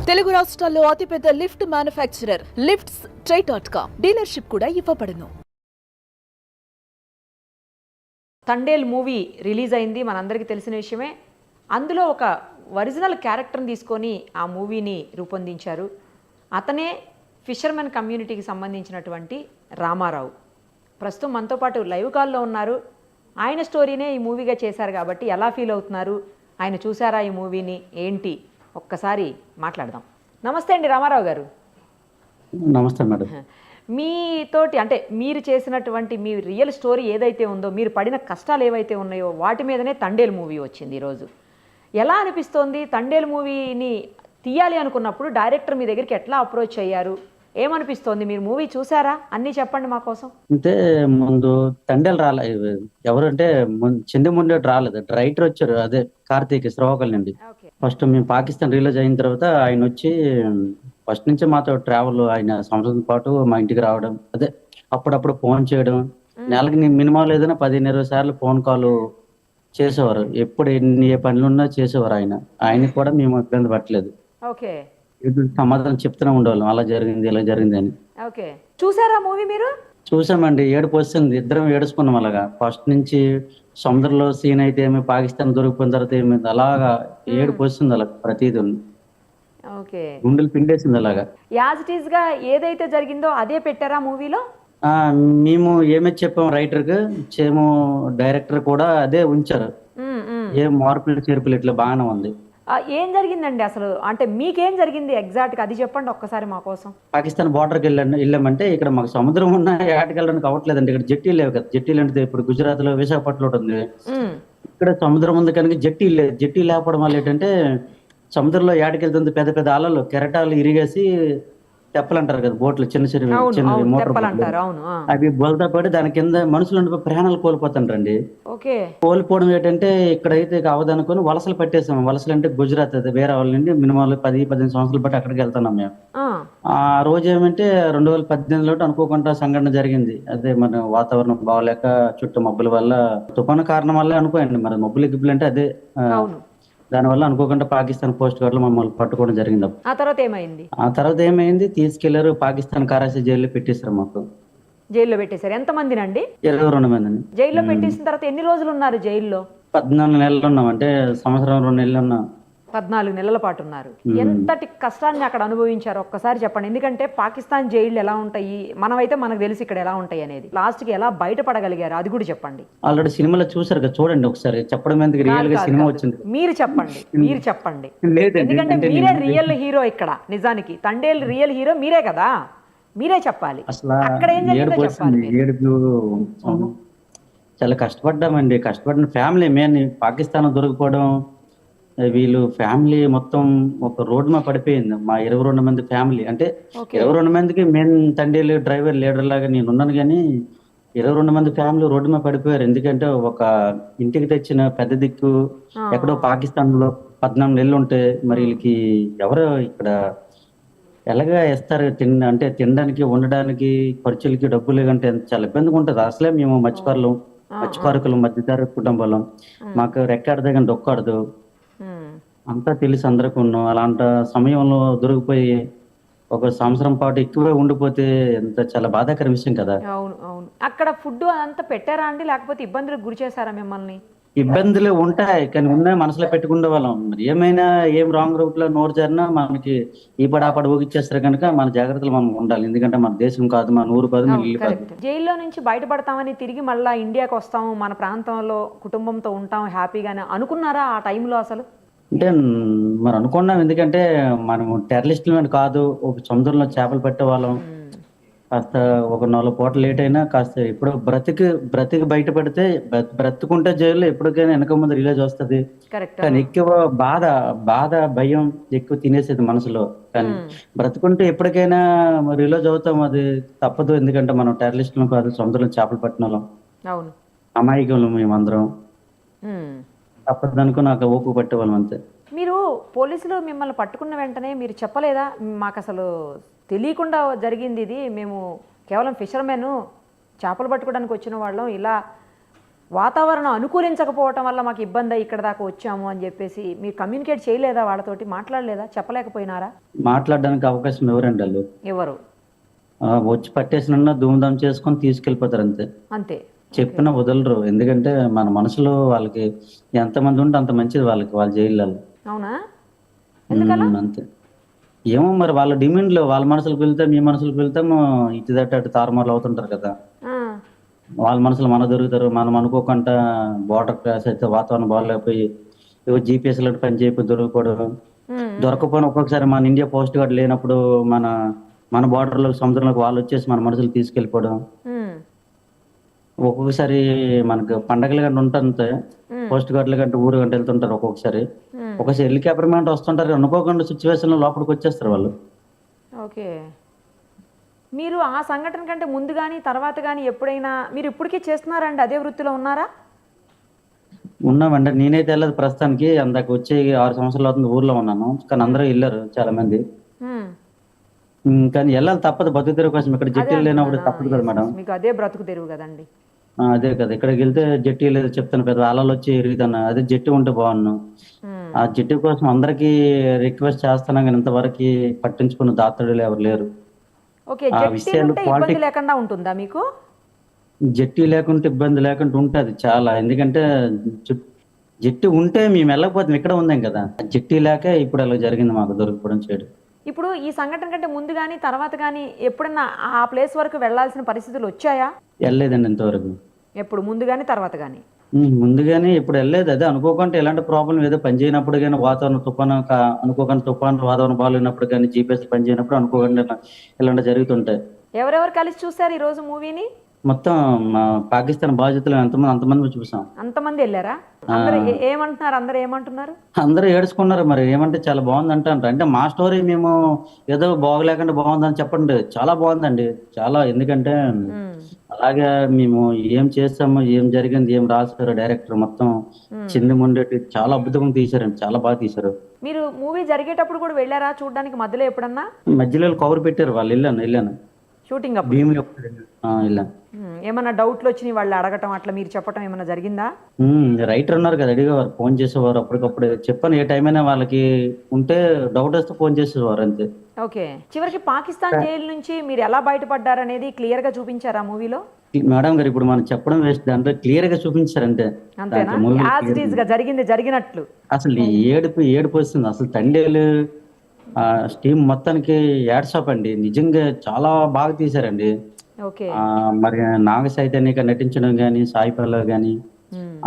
తెలుగు రాష్ట్రాల్లో అతిపెద్ద lift manufacturer lifts ట్రై.com dealership కూడా ఇవ్వబడును. తండేల్ మూవీ రిలీజ్ అయింది, మనందరికీ తెలిసిన విషయమే. అందులో ఒక ఒరిజినల్ క్యారెక్టర్ని తీసుకొని ఆ మూవీని రూపొందించారు. అతనే ఫిషర్మెన్ కమ్యూనిటీకి సంబంధించినటువంటి రామారావు. ప్రస్తుతం మనతో పాటు లైవ్ కాల్లో ఉన్నారు. ఆయన స్టోరీనే ఈ మూవీగా చేశారు కాబట్టి ఎలా ఫీల్ అవుతున్నారు, ఆయన చూసారా ఈ మూవీని, ఏంటి ఒక్కసారి మాట్లాడదాం. నమస్తే అండి రామారావు గారు. నమస్తే మేడం. మీతోటి అంటే మీరు చేసినటువంటి మీ రియల్ స్టోరీ ఏదైతే ఉందో, మీరు పడిన కష్టాలు ఏవైతే ఉన్నాయో వాటి మీదనే తండేల్ మూవీ వచ్చింది ఈరోజు. ఎలా అనిపిస్తోంది? తండేల్ మూవీని తీయాలి అనుకున్నప్పుడు డైరెక్టర్ మీ దగ్గరికి ఎట్లా అప్రోచ్ అయ్యారు, ఏమనిపిస్తోంది? మీరు మూవీ చూసారా? అన్నీ చెప్పండి మా కోసం. అంటే ముందు తండేలు రాలేదు, ఎవరంటే చిందముండేటి రాలేదు, రైటర్ వచ్చారు, అదే కార్తీక్ శ్రీకాకుళం నుండి. ఓకే. ఫస్ట్ మేము పాకిస్తాన్ రిలీజ్ అయిన తర్వాత ఆయన వచ్చి ఫస్ట్ నుంచి మాతో ట్రావెల్, ఆయన సంవత్సరం పాటు మా ఇంటికి రావడం, అదే అప్పుడప్పుడు ఫోన్ చేయడం, నెలకి మినిమం లేదన్నా 15-20 సార్లు ఫోన్ కాల్ చేసేవారు. ఎప్పుడు ఏ పనులు ఉన్నా చేసేవారు. ఆయనకి కూడా మేము ఇబ్బంది పట్టలేదు, ఓకే సమాధానం చెప్తూనే ఉండేవాళ్ళం, అలా జరిగింది ఇలా జరిగింది అని. ఓకే. చూసారా మూవీ మీరు? చూసామండి. ఏడుపు వస్తుంది, ఇద్దరం ఏడుచుకున్నాం అలాగా. ఫస్ట్ నుంచి సముద్రంలో సీన్ అయితే ఏమి, పాకిస్తాన్ దొరికిపోయిన తర్వాత ఏమి, అలాగా ఏడుపు వస్తుంది అలా ప్రతిదీ. ఓకే. గుండెలు పిండేసింది అలాగా. యాజ్ ఇట్ ఈస్ గా ఏదైతే జరిగిందో అదే పెట్టారా మూవీలో? ఆ మేము ఏమైతే చెప్పాం రైటర్ కి, సేమ్ డైరెక్టర్ కూడా అదే ఉంచారు. ఏ మార్పులు చేర్పులు ఇట్లా బాగానే ఉంది. ఏం జరిగిందండి అసలు? అంటే మీకేం జరిగింది ఎగ్జాక్ట్ గా అది చెప్పండి ఒక్కసారి మా కోసం. పాకిస్తాన్ బార్డర్కి వెళ్ళామంటే ఇక్కడ మాకు సముద్రం ఉన్న ఏటకి వెళ్ళడానికి అవ్వట్లేదండి. ఇక్కడ జట్టీలు లేవు కదా. జట్టీలు అంటే ఇప్పుడు గుజరాత్ లో విశాఖపట్నం ఉంది, ఇక్కడ సముద్రం ఉంది కనుక జట్టీ లేదు. జట్టీ లేకపోవడం వల్ల ఏంటంటే సముద్రంలో ఏటకెళ్తుంది పెద్ద పెద్ద అలలు, కెరటాలు ఇరిగేసి తెప్పలు అంటారు కదా, బోట్లు చిన్న చిన్న మోటార్ బోట్లు, అవి బోల్తా పడి దాని కింద మనుషులు ప్రాణాలు కోల్పోతుంటారండి. కోల్పోవడం ఏంటంటే ఇక్కడైతే అవదనుకొని వలసలు పట్టేసాం. వలసలు అంటే గుజరాత్, అది వేరే వాళ్ళ నుండి మినిమం 10-15 సంవత్సరాలు బట్టి అక్కడికి వెళ్తున్నాం మేము. ఆ రోజు ఏమంటే 2018లో అనుకోకుండా సంఘటన జరిగింది. అదే మన వాతావరణం బాగోలేక చుట్టూ మబ్బుల వల్ల, తుఫాను కారణం వల్ల అనుకోండి, మరి మబ్బులు గిబ్బులు అంటే అదే దానివల్ల అనుకోకుండా పాకిస్తాన్ పోస్ట్ గార్డ్ లో మమ్మల్ని పట్టుకోవడం జరిగింది. ఆ తర్వాత ఏమైంది? తీసుకెళ్లారు పాకిస్తాన్ కరాచీ జైల్లో పెట్టేశారు. మాకు జైల్లో పెట్టేశారు. ఎంత మందినండి? 22 మందిని జైల్లో పెట్టేసిన తర్వాత ఎన్ని రోజులు ఉన్నారు జైల్లో? 14 నెలలు ఉన్నాం. అంటే సంవత్సరం 2 నెలలు ఉన్నాం. 14 నెలల పాటు ఉన్నారు. ఎంతటి కష్టాన్ని అక్కడ అనుభవించారు ఒక్కసారి చెప్పండి. ఎందుకంటే పాకిస్తాన్ జైళ్ళు ఎలా ఉంటాయి, మనమైతే మనకు తెలిసి ఇక్కడ ఎలా ఉంటాయి అనేది. లాస్ట్ కి ఎలా బయటపడగలిగారు అది కూడా చెప్పండి. ఆల్రెడీ సినిమాలో చూసారు కదా, చూడండి ఒకసారి. చెప్పడం ఎందుకు, రియల్ గా సినిమా వచ్చింది. మీరు చెప్పండి ఎందుకంటే మీరే రియల్ హీరో ఇక్కడ. నిజానికి తండేల్ రియల్ హీరో మీరే కదా, మీరే చెప్పాలి. అసలు అక్కడ ఏం జరిగిందో చెప్పాలి. చాలా కష్టపడ్డామండి. కష్టపడిన ఫ్యామిలీ మెయిన్ పాకిస్తాన్ దొరికిపోవడం, వీళ్ళు ఫ్యామిలీ మొత్తం ఒక రోడ్ మా పడిపోయింది. మా 22 మంది ఫ్యామిలీ, అంటే 22 మందికి మెయిన్ తండేలు డ్రైవర్ లీడర్ లాగా నేను ఉన్నాను, కానీ 22 మంది ఫ్యామిలీ రోడ్డు మీద పడిపోయారు. ఎందుకంటే ఒక ఇంటికి తెచ్చిన పెద్ద దిక్కు ఎక్కడో పాకిస్తాన్ లో 14 నెలలు ఉంటే మరి వీళ్ళకి ఎవరు ఇక్కడ ఎలాగా ఇస్తారు? అంటే తినడానికి, ఉండడానికి, ఖర్చులకి డబ్బులు కంటే చాలా ఇబ్బందిగా ఉంటుంది. అసలే మేము మత్స్యకారుకులు, మధ్యతరగతి కుటుంబాలం, మాకు రెక్కాడదు కానీ డొక్కాడదు, అంతా తెలిసి అందరికి ఉన్నాం. అలాంటి సమయంలో దొరికిపోయి ఒక సంవత్సరం పాటు ఎక్కువే ఉండిపోతే ఎంత చాలా బాధాకర విషయం కదా. అవును. అక్కడ ఫుడ్ అంతా పెట్టారా అండి, లేకపోతే ఇబ్బందులకు గురి చేశారా మిమ్మల్ని? ఇబ్బందులు ఉంటాయి, కానీ ఉన్నాయి మనసులో పెట్టుకునే వాళ్ళం. మరి ఏమైనా ఏం రాంగ్ రూట్ లో నోరు జరినా మనకి ఈ పడాపడ ఊగిచ్చేస్తారు కనుక మన జాగ్రత్తలు మనం ఉండాలి. ఎందుకంటే మన దేశం కాదు, మన ఊరు కాదు, మన ఇల్లు కాదు. జైల్లో నుంచి బయటపడతామని తిరిగి మళ్ళీ ఇండియాకి వస్తాము, మన ప్రాంతంలో కుటుంబంతో ఉంటాం హ్యాపీగానే అనుకున్నారా ఆ టైంలో? అసలు అంటే మరి అనుకున్నాం, ఎందుకంటే మనం టెర్రరిస్టులు కాదు, ఒక సముద్రంలో చేపలు పెట్టే వాళ్ళం. కాస్త ఒక 4 పూట లేట్ అయినా కాస్త ఇప్పుడు బ్రతికి బయటపడితే, బ్రతుకుంటే జైల్లో ఎప్పటికైనా వెనక ముందు రిలీజ్ వస్తుంది. కానీ ఎక్కువ బాధ భయం ఎక్కువ తినేసేది మనసులో. కానీ బ్రతుకుంటే ఎప్పటికైనా రిలీజ్ అవుతాం, అది తప్పదు. ఎందుకంటే మనం టెర్రరిస్టులు కాదు, సముద్రంలో చేపలు పట్టిన వాళ్ళం, అమాయకులు మేమందరం. తప్పదు అనుకుని నాకు ఓపు పట్టేవాళ్ళం అంతే. మీరు పోలీసులు మిమ్మల్ని పట్టుకున్న వెంటనే మీరు చెప్పలేదా, మాకు అసలు తెలియకుండా జరిగింది ఇది, మేము కేవలం ఫిషర్మెన్ చేపలు పట్టుకోవడానికి వచ్చిన వాళ్ళం, ఇలా వాతావరణం అనుకూలించకపోవటం వల్ల మాకు ఇబ్బంది ఇక్కడ దాకా వచ్చాము అని చెప్పేసి మీరు కమ్యూనికేట్ చేయలేదా వాళ్ళతోటి, మాట్లాడలేదా, చెప్పలేకపోయినారా? మాట్లాడడానికి అవకాశం ఎవరండి వాళ్ళు? ఎవరు? వచ్చి పట్టేసిన ధూమ్ధాం చేసుకొని తీసుకెళ్ళిపోతారు అంతే. అంతే. చెప్పిన వదలరు. ఎందుకంటే మన మనసులో వాళ్ళకి ఎంతమంది ఉంటే అంత మంచిది వాళ్ళకి, వాళ్ళ జైల్లో. అవునా? ఎందుకలా? అంతే. ఏమో మరి వాళ్ళ డిమాండ్లు వాళ్ళ మనసులకు వెళ్తే మీ మనసులకు వెళ్తాము ఇటు దట్టు అటు తారుమారులు అవుతుంటారు కదా. ఆ, వాళ్ళ మనసులో మన దొరుకుతారు. మనం అనుకోకుండా బార్డర్ క్రాస్ అయితే వాతావరణం బాగాలేకపోయి జీపీఎస్ లాంటి పని చేయకపోయి దొరకపోవడం, దొరకపోయినా ఒక్కొక్కసారి మన ఇండియా పోస్ట్ గార్డ్ లేనప్పుడు మన మన బార్డర్లో సముద్రంలోకి వాళ్ళు వచ్చేసి మన మనసులు తీసుకెళ్ళిపోవడం. ఉమ్, ఒక్కొక్కసారి మనకు పండగల గంట ఉంటుంది, పోస్ట్ గార్డుల గంట ఊరు గంట వెళ్తుంటారు. ఒక్కొక్కసారి ఒకసారి హెలికాప్టర్ మాట వస్తుంటారు, అనుకోకుండా సిచ్యువేషన్ లో లోపలికి వచ్చేస్తారు వాళ్ళు. ఓకే. మీరు ఆ సంఘటన కంటే ముందు కానీ తర్వాత కానీ ఎప్పుడైనా మీరు ఇప్పటికీ చేస్తున్నారండి, అదే వృత్తిలో ఉన్నారా? ఉన్నామంటే నేనైతే వెళ్ళదు ప్రస్తుతానికి. అందాక వచ్చి 6 సంవత్సరాలు అవుతుంది ఊర్లో ఉన్నాను. కానీ అందరూ వెళ్ళారు చాలా మంది. ఉమ్, కానీ వెళ్ళాలి తప్పదు, బతుకుతెర కోసం. ఇక్కడ అదే జట్టీలు లేనప్పుడు అంటున్నాను. తప్పదు కదా మేడం. మీకు అదే బ్రతుకు తెరువు కదండి. అదే కదా, ఇక్కడికి వెళ్తే జట్టి లేదు చెప్తాను, పెద్ద అలలు వచ్చి ఎరుగుతాను. అదే జట్టి ఉంటే బాగున్నాను. ఉమ్, ఆ జట్టి కోసం అందరికీ రిక్వెస్ట్ చేస్తున్నాం కానీ ఇంతవరకు పట్టించుకున్న దాతడులు ఎవరు లేరు. ఓకే. ఆ జట్టి విషయాలు ఉంటే ఇబ్బంది లేకుండా ఉంటుందా మీకు? జట్టి లేకుంటే ఇబ్బంది లేకుండా ఉంటుంది చాలా. ఎందుకంటే జట్టి ఉంటే మేము వెళ్ళకపోతే ఇక్కడ ఉందాం కదా. జట్టి లేక ఇప్పుడు అలా జరిగింది మాకు దొరికిపోవడం చేయడం. ఇప్పుడు ఈ సంఘటన కంటే ముందు కానీ తర్వాత కానీ ఎప్పుడన్నా ఆ ప్లేస్ వరకు వెళ్ళాల్సిన పరిస్థితులు వచ్చాయా? వెళ్ళలేదండి ఇంతవరకు. ఎప్పుడు? ముందు కానీ తర్వాత కానీ? ముందుగానే ఇప్పుడు వెళ్ళలేదు. అదే అనుకోకుండా ఎలాంటి ప్రాబ్లం ఏదో పని చేయనప్పుడు కానీ, వాతావరణం తుఫాను అనుకోకుండా తుఫాను వాతావరణం బాగాలేనప్పుడు కానీ, జీపీఎస్ పని చేయనప్పుడు అనుకోకుండా ఇలాంటి జరుగుతుంటాయి. ఎవరెవరు కలిసి చూసారు ఈ రోజు మూవీని? మొత్తం మా పాకిస్తాన్ బాధితులు అంతమంది చూసాం. అంతమంది వెళ్ళారా? అందరూ ఏమంటున్నారు? అందరూ ఏమంటున్నారు? అందరూ ఏడుచుకున్నారు. మరి ఏమంటే చాలా బాగుంది అంటారు. అంటే మా స్టోరీ మేము ఏదో బాగలేకుండా బాగుందని చెప్పండి, చాలా బాగుందండి చాలా. ఎందుకంటే అలాగే మేము ఏం చేస్తాము, ఏం జరిగింది, ఏం రాశారు డైరెక్టర్ మొత్తం చిన్న ముండేటి చాలా అద్భుతంగా తీశారండి, చాలా బాగా తీశారు. మీరు మూవీ జరిగేటప్పుడు కూడా వెళ్ళారా చూడడానికి? మధ్యలో ఎప్పుడన్నా మధ్యలో కవర్ పెట్టారు వాళ్ళు. వెళ్ళాను షూటింగ్ అప్పుడు. భీములు వెళ్ళాను. ఏమన్నా డౌట్లు వచ్చినాయి వాళ్ళు అడగటం, అట్లా మీరు చెప్పటం ఏమన్నా జరిగిందా? రైటర్ ఉన్నారు కదా, అడిగేవారు, ఫోన్ చేసేవారు. అప్పటికప్పుడు చెప్పాను, ఏ టైం అయినా వాళ్ళకి ఉంటే డౌట్ వస్తే ఫోన్ చేసేవారు అంతే. ఓకే. చివరికి పాకిస్తాన్ జైలు నుంచి మీరు ఎలా బయటపడ్డారనేది క్లియర్ గా చూపించారా మూవీలో? మేడం గారు ఇప్పుడు మనం చెప్పడం వేస్ట్, దాంట్లో క్లియర్ గా చూపించారంటే. అంతేనా? యాజ్ ఇట్ ఈజ్ గా జరిగింది జరిగినట్లు. అసలు ఏడుపు వస్తుంది అసలు. తండేలు టీం మొత్తానికి యాడ్సాప్ అండి, నిజంగా చాలా బాగా తీశారండి. ఓకే. మరి నాగ చైతన్యగా నటించడం కానీ, సాయి పల్లవి కానీ,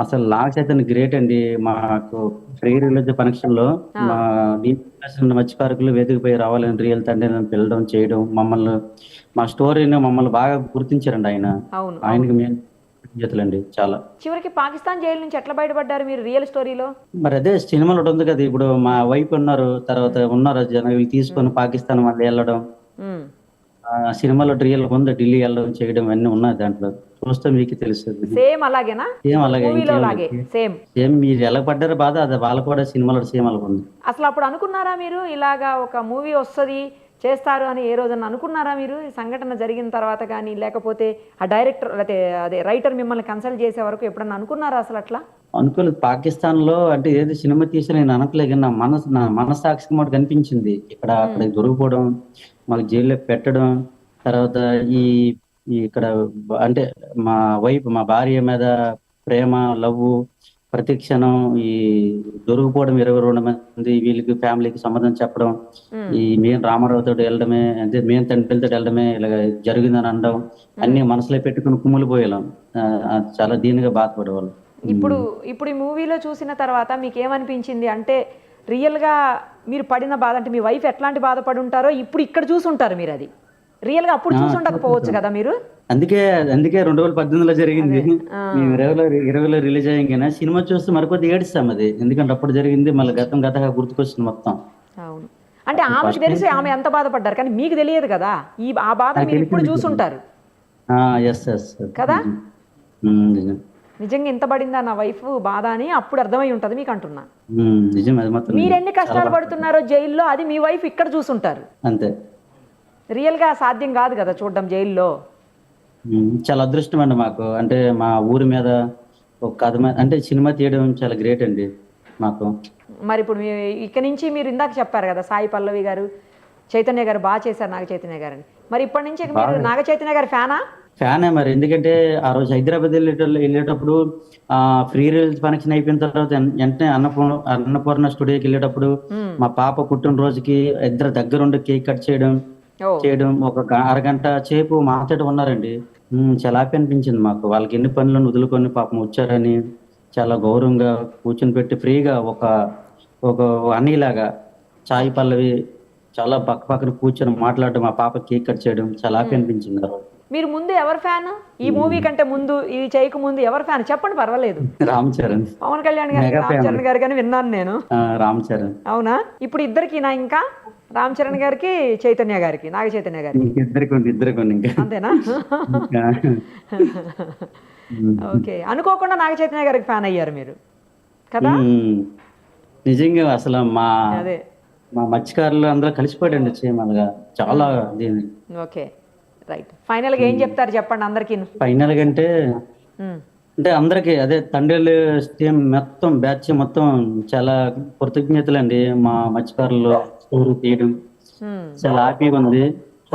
అసలు నాగ చైతన్య గ్రేట్ అండి. మాకు ఫ్రీ రిలీజ్ ఫంక్షన్ లో మా మత్స్యకారులు వేదికపై రావాలని రియల్ తండ్రి పిలవడం చేయడం, మా స్టోరీని మమ్మల్ని బాగా గుర్తించారండి ఆయన. ఆయనకి మేము చేతులండి చాలా. చివరికి పాకిస్తాన్ జైలు నుంచి ఎట్లా బయటపడ్డారు మీరు రియల్ స్టోరీలో? మరి అదే సినిమాలో ఉంది కదా, ఇప్పుడు మా వైఫ్ ఉన్నారు, తర్వాత ఉన్నారు జనం తీసుకొని పాకిస్తాన్ మళ్ళీ వెళ్ళడం, సినిమాలో రియల్ ఉంది, ఢిల్లీ వెళ్ళడం చేయడం అన్ని ఉన్నాయి దాంట్లో. చూస్తే మీకు తెలుస్తుంది. సేమ్ అలాగేనా? సేమ్ అలాగే. సేమ్ మీరు ఎలా పడ్డారో బాధ అది వాళ్ళ కూడా సినిమాలో సేమ్ అలాగ ఉంది. అసలు అప్పుడు అనుకున్నారా మీరు ఇలాగా ఒక మూవీ వస్తుంది చేస్తారు అని? ఏ రోజన్నా అనుకున్నారా మీరు ఈ సంఘటన జరిగిన తర్వాత కానీ, లేకపోతే ఆ డైరెక్టర్ అదే రైటర్ మిమ్మల్ని కన్సల్ట్ చేసే వరకు ఎప్పుడన్నా అనుకున్నారా అసలు? అట్లా అనుకోలేదు. పాకిస్తాన్ లో అంటే ఏది సినిమా తీసి నేను అనట్లేదు, నా మనసాక్షికి మాట కనిపించింది. అక్కడ దొరికిపోవడం, మాకు జైల్లో పెట్టడం, తర్వాత ఇక్కడ అంటే మా భార్య మీద ప్రేమ, లవ్, ప్రతి క్షణం ఈ దొరికిపోవడం, 22 మంది వీళ్ళకి ఫ్యామిలీకి సంబంధం చెప్పడం, ఈ మేము రామారావుతో వెళ్ళడమే, అంటే మేము తండ్రితో వెళ్ళడమే ఇలా జరిగిందని అనడం, అన్ని మనసులో పెట్టుకుని కుమ్ములిపోయేలాం, చాలా దీనిగా బాధపడేవాళ్ళు. ఇప్పుడు ఈ మూవీలో చూసిన తర్వాత మీకు ఏమనిపించింది? అంటే రియల్ గా మీరు పడిన బాధ, అంటే మీ వైఫ్ ఎట్లాంటి బాధపడి ఉంటారో ఇప్పుడు ఇక్కడ చూసుంటారు మీరు. అది రియల్ గా అప్పుడు చూసుండకపోవచ్చు కదా మీరు. అందుకే 2018లో జరిగింది. మేము 2020లో రిలీజ్ అయ్యాం. సినిమా చూస్తే మరికొద్ది ఏడుస్తాం అది, ఎందుకంటే అప్పుడు జరిగింది మళ్ళీ గతగా గుర్తుకొస్తుంది మొత్తం. అవును. అంటే ఆమెకు తెలిసి ఆమె ఎంత బాధపడ్డారు, కానీ మీకు తెలియదు కదా. ఆ బాధ మీరు ఇప్పుడు చూసుంటారు కదా. నిజంగా ఎంత పడిందా నా వైఫ్ బాధ అని అప్పుడు అర్థమై ఉంటది మీకు అంటున్నా. మీరు ఎన్ని కష్టాలు పడుతున్నారో జైల్లో, అది మీ వైఫ్ ఇక్కడ చూసుంటారు అంతే. రియల్ గా సాధ్యం కాదు కదా చూడడం జైల్లో. చాలా అదృష్టం అండి మాకు. అంటే మా ఊరి మీద ఒక కథ అంటే సినిమా తీయడం చాలా గ్రేట్ అండి మాకు. మరి ఇప్పుడు ఇక నుంచి మీరు ఇందాక చెప్పారు కదా సాయి పల్లవి గారు, చైతన్య గారు బాగా చేశారు నాగ చైతన్య గారని. మరి ఇప్పటి నుంచి ఇక మీరు నాగ చైతన్య గారి ఫ్యానా? ఫ్యానే మరి, ఎందుకంటే ఆ రోజు హైదరాబాద్ వెళ్ళేటప్పుడు ఫ్రీ రిలీజ్ ఫంక్షన్ అయిపోయిన తర్వాత వెంటనే అన్నపూర్ణ స్టూడియోకి వెళ్ళేటప్పుడు మా పాప పుట్టినరోజుకి ఇద్దరు దగ్గరుండి కేక్ కట్ చేయడం ఒక అరగంట సేపు మాట్లాడి ఉన్నారండి. చాలా హ్యాపీ అనిపించింది మాకు. వాళ్ళకి ఎన్ని పనులను వదులుకొని పాపం వచ్చారని చాలా గౌరవంగా కూర్చొని పెట్టి ఫ్రీగా ఒక అన్నీలాగా సాయి పల్లవి చాలా పక్కన కూర్చొని మాట్లాడడం, మా పాప కేక్ కట్ చేయడం చాలా హ్యాపీ అనిపించింది ఆ రోజు. మీరు ముందు ఎవరు ఫ్యాన్? ఈ మూవీ కంటే ముందు, ఇది చేయక ముందు ఎవరు ఫ్యాన్ చెప్పండి, పర్వాలేదు. రామ్ చరణ్. పవన్ కళ్యాణ్ గారు, రామ్ చరణ్ గారు కానీ విన్నాను నేను. రామ్ చరణ్. అవునా? ఇప్పుడు ఇద్దరికి నా ఇంకా రామ్ చరణ్ గారికి, చైతన్య గారికి, నాగ చైతన్య గారికి ఇద్దరికి ఇంకా అంతేనా? ఓకే, అనుకోకుండా నాగ చైతన్య గారికి ఫ్యాన్ అయ్యారు మీరు కదా? నిజంగా అసలు అదే మా మత్స్యకారులు అందరూ కలిసిపోయాడండి చేయమనగా చాలా. Okay, right. ఫైనల్ గా ఏం చెప్తారు చెప్పండి అందరికి? ఫైనల్ గా అంటే అందరికి అదే తండ్రి టీం మొత్తం బ్యాచ్ మొత్తం చాలా కృతజ్ఞతలండి. మా మత్స్యకారులు స్టోరీ తీయడం చాలా హ్యాపీగా ఉంది.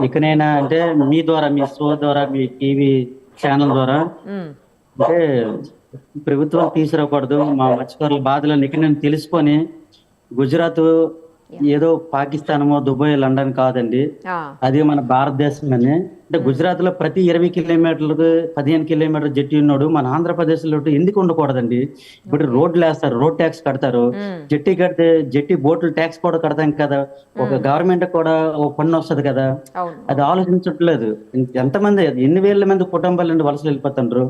ఇకనైనా అంటే మీ ద్వారా, మీ షో ద్వారా, మీ టీవీ ఛానల్ ద్వారా అంటే ప్రభుత్వం తీసుకురాకూడదు, మా మత్స్యకారుల బాధలను ఇకనైనా తెలుసుకొని గుజరాత్ ఏదో పాకిస్తానమో దుబాయ్ లండన్ కాదండి, అది మన భారతదేశం అని. అంటే గుజరాత్ లో ప్రతి 20 కిలోమీటర్లకు 15 కిలోమీటర్ జట్టి ఉన్నాడు. మన ఆంధ్రప్రదేశ్ లో ఎందుకు ఉండకూడదండి? ఇప్పుడు రోడ్లు వేస్తారు, రోడ్ ట్యాక్స్ కడతారు. జట్టి కడితే జట్టి బోట్లు ట్యాక్స్ కూడా కడతాం కదా, ఒక గవర్నమెంట్ కూడా ఒక పన్ను వస్తుంది కదా. అది ఆలోచించట్లేదు. ఎంతమంది, ఎన్ని వేల మంది కుటుంబాల నుండి వలసలు వెళ్ళిపోతుండ్రు.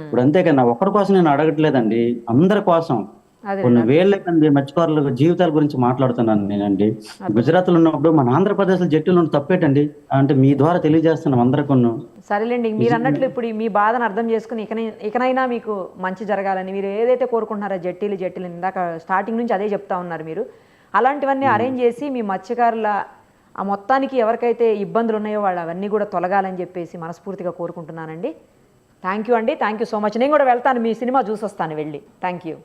ఇప్పుడు అంతేకన్నా ఒకరి కోసం నేను అడగట్లేదండి, అందరి కోసం. కొన్ని వేల మంది మత్స్యకారుల జీవితాల గురించి మాట్లాడుతున్నాను నేనండి. గుజరాత్ లో ఉన్నప్పుడు మన ఆంధ్రప్రదేశ్ లో జట్టులో తప్పేటండి అంటే మీ ద్వారా తెలియజేస్తున్నాం అందరికీ. సరేలేండి, మీరు అన్నట్లు ఇప్పుడు మీ బాధను అర్థం చేసుకుని ఇకనైనా మీకు మంచి జరగాలని మీరు ఏదైతే కోరుకుంటున్నారో, జట్టీలు ఇందాక స్టార్టింగ్ నుంచి అదే చెప్తా ఉన్నారు మీరు, అలాంటివన్నీ అరేంజ్ చేసి మీ మత్స్యకారుల ఆ మొత్తానికి ఎవరికైతే ఇబ్బందులు ఉన్నాయో వాళ్ళు అవన్నీ కూడా తొలగాలని చెప్పేసి మనస్ఫూర్తిగా కోరుకుంటున్నానండి. థ్యాంక్ యూ అండి, థ్యాంక్ యూ సో మచ్. నేను కూడా వెళ్తాను, మీ సినిమా చూసి వస్తాను వెళ్ళి. Thank you.